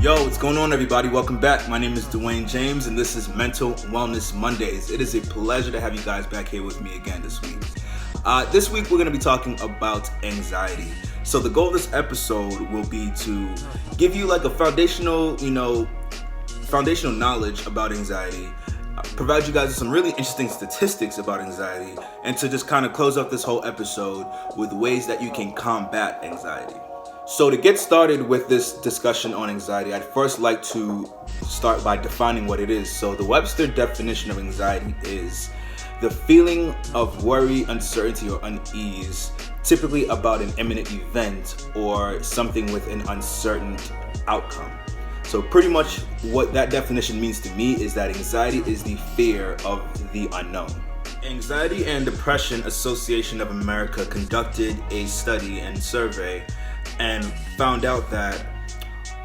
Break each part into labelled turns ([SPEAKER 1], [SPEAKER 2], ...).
[SPEAKER 1] Yo, what's going on, everybody? Welcome back. My name is Dwayne James, and this is Mental Wellness Mondays. It is a pleasure to have you guys back here with me again this week. This week, we're going to be talking about anxiety. So the goal of this episode will be to give you like a foundational knowledge about anxiety, provide you guys with some really interesting statistics about anxiety, and to just kind of close up this whole episode with ways that you can combat anxiety. So to get started with this discussion on anxiety, I'd first like to start by defining what it is. So the Webster definition of anxiety is the feeling of worry, uncertainty, or unease, typically about an imminent event or something with an uncertain outcome. So pretty much what that definition means to me is that anxiety is the fear of the unknown. Anxiety and Depression Association of America conducted a study and survey and found out that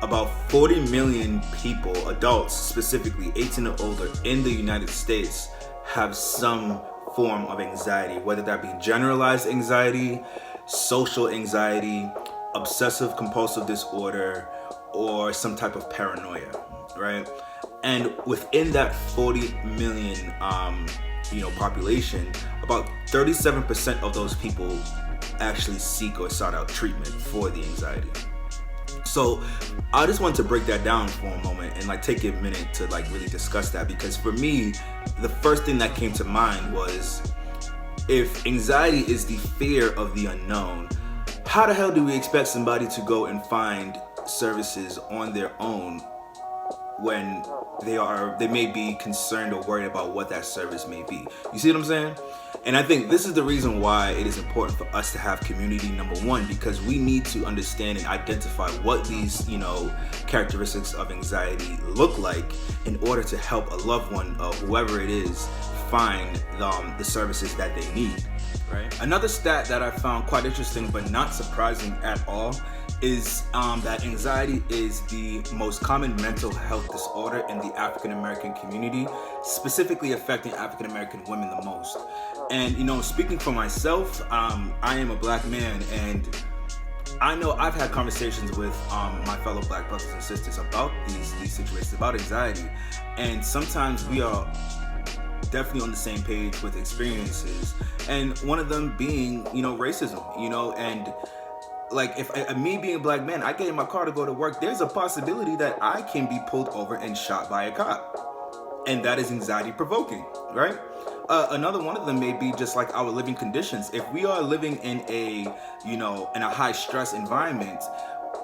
[SPEAKER 1] about 40 million people, adults specifically 18 and older in the United States, have some form of anxiety, whether that be generalized anxiety, social anxiety, obsessive compulsive disorder, or some type of paranoia, right? And within that 40 million population, about 37% of those people actually seek or sought out treatment for the anxiety. So I just want to break that down for a moment and take a minute to really discuss that, because for me, the first thing that came to mind was, if anxiety is the fear of the unknown, how the hell do we expect somebody to go and find services on their own when they may be concerned or worried about what that service may be? You see what I'm saying? And I think this is the reason why it is important for us to have community, number one, because we need to understand and identify what these, characteristics of anxiety look like in order to help a loved one or whoever it is find the services that they need, right? Another stat that I found quite interesting but not surprising at all is that anxiety is the most common mental health disorder in the African American community, specifically affecting African American women the most. And speaking for myself, I am a black man, and I know I've had conversations with my fellow black brothers and sisters about these situations, about anxiety, and sometimes we are definitely on the same page with experiences, and one of them being racism, and if me being a black man, I get in my car to go to work, there's a possibility that I can be pulled over and shot by a cop. And that is anxiety provoking, right? Another one of them may be just like our living conditions. If we are living in a high stress environment,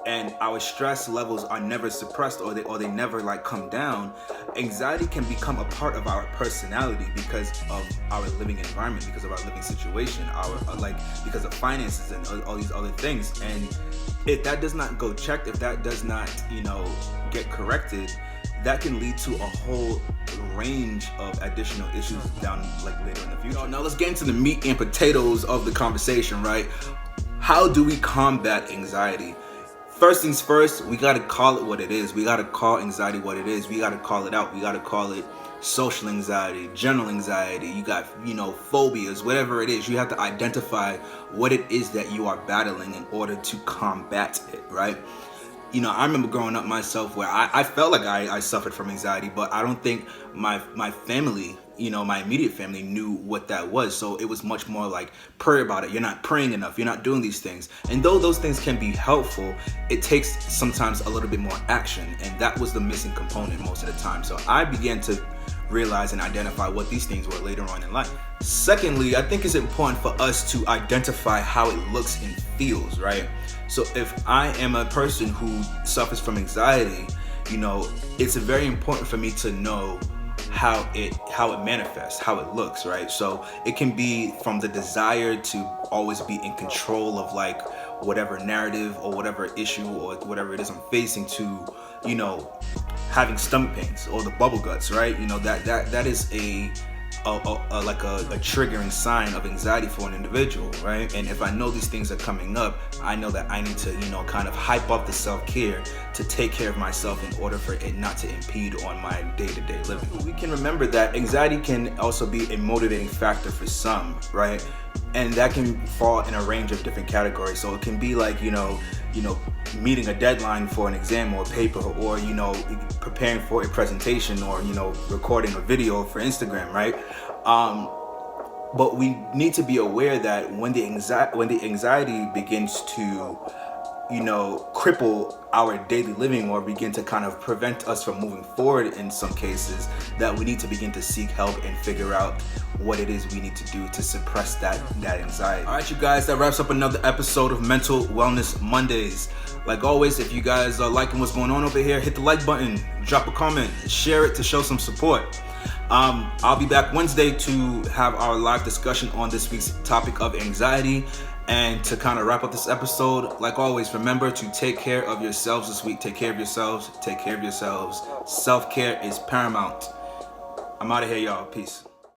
[SPEAKER 1] and our stress levels are never suppressed or they never come down, anxiety can become a part of our personality because of our living environment, because of our living situation, because of finances and all these other things. And if that does not go checked, if that does not get corrected, that can lead to a whole range of additional issues down later in the future. Now let's get into the meat and potatoes of the conversation, right? How do we combat anxiety? First things first, we gotta call it what it is. We gotta call anxiety what it is. We gotta call it out. We gotta call it social anxiety, general anxiety. You got, phobias, whatever it is. You have to identify what it is that you are battling in order to combat it, right? I remember growing up myself where I felt like I suffered from anxiety, but I don't think my family, my immediate family knew what that was. So it was much more like, pray about it. You're not praying enough. You're not doing these things. And though those things can be helpful, it takes sometimes a little bit more action. And that was the missing component most of the time. So I began to realize and identify what these things were later on in life. Secondly, I think it's important for us to identify how it looks and feels, right? So if I am a person who suffers from anxiety, it's very important for me to know how it manifests, how it looks, right? So it can be from the desire to always be in control of whatever narrative or whatever issue or whatever it is I'm facing, to having stomach pains or the bubble guts, right? That is a triggering sign of anxiety for an individual, right? And if I know these things are coming up, I know that I need to, kind of hype up the self-care to take care of myself in order for it not to impede on my day-to-day living. We can remember that anxiety can also be a motivating factor for some, right? And that can fall in a range of different categories. So it can be meeting a deadline for an exam or paper, or preparing for a presentation, or recording a video for Instagram, right? But we need to be aware that when the anxiety begins to cripple our daily living, or begin to kind of prevent us from moving forward in some cases, that we need to begin to seek help and figure out what it is we need to do to suppress that anxiety. All right, you guys, that wraps up another episode of Mental Wellness Mondays. Like always, if you guys are liking what's going on over here, hit the like button, drop a comment, share it to show some support. I'll be back Wednesday to have our live discussion on this week's topic of anxiety. And to kind of wrap up this episode, like always, remember to take care of yourselves this week. Take care of yourselves. Take care of yourselves. Self-care is paramount. I'm out of here, y'all. Peace.